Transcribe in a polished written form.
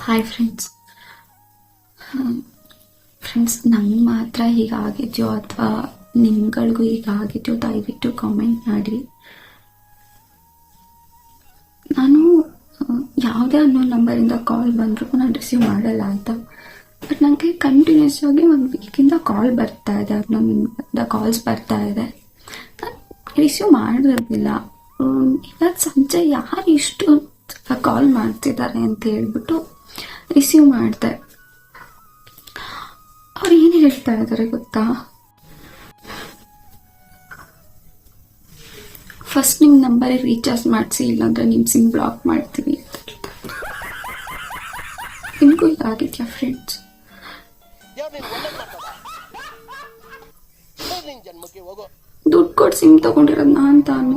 Hi friends. ನಂಗೆ ಮಾತ್ರ ಹೀಗಾಗಿದೆಯೋ ಅಥವಾ ನಿಮ್ಗಳಿಗೂ ಹೀಗಾಗಿದೆಯೋ ದಯವಿಟ್ಟು ಕಾಮೆಂಟ್ ಮಾಡಿ. ನಾನು ಯಾವುದೇ ಅನ್ನೋ ನಂಬರಿಂದ ಕಾಲ್ ಬಂದರೂ ನಾನು ರಿಸೀವ್ ಮಾಡಲ್ಲ ಆಯಿತಾ. ಬಟ್ ನನಗೆ ಕಂಟಿನ್ಯೂಸ್ ಆಗಿ 1 ವೀಕಿಂದ ಕಾಲ್ ಬರ್ತಾ ಇದೆ, ಅನ್ನೋನಿಂದ ಕಾಲ್ಸ್ ಬರ್ತಾ ಇದೆ. ನಾನು ರಿಸೀವ್ ಮಾಡಿರೋದಿಲ್ಲ. ಇವತ್ತು ಸಂಜೆ ಯಾರು ಇಷ್ಟು ಕಾಲ್ ಮಾಡ್ತಿದ್ದಾರೆ ಅಂತ ಹೇಳ್ಬಿಟ್ಟು ರಿಸೀವ್ ಮಾಡಿದೆ. ಅವ್ರು ಏನು ಹೇಳ್ತಾ ಇದ್ದಾರೆ ಗೊತ್ತಾ, ಫಸ್ಟ್ ನಿಮ್ಮ ನಂಬರಿಗೆ ರೀಚಾರ್ಜ್ ಮಾಡಿಸಿ, ಇಲ್ಲಾಂದ್ರೆ ನಿಮ್ಮ ಸಿಮ್ ಬ್ಲಾಕ್ ಮಾಡ್ತೀವಿ ಅಂತ ಹೇಳ್ತಾರೆ. ನಿಮಗೂ ಇದಾಗಿದೆಯಾ ಫ್ರೆಂಡ್ಸ್? ದುಡ್ಡು ಕೊಟ್ಟು ಸಿಮ್ ತಗೊಂಡಿರೋದು ನಾನು ತಾನು.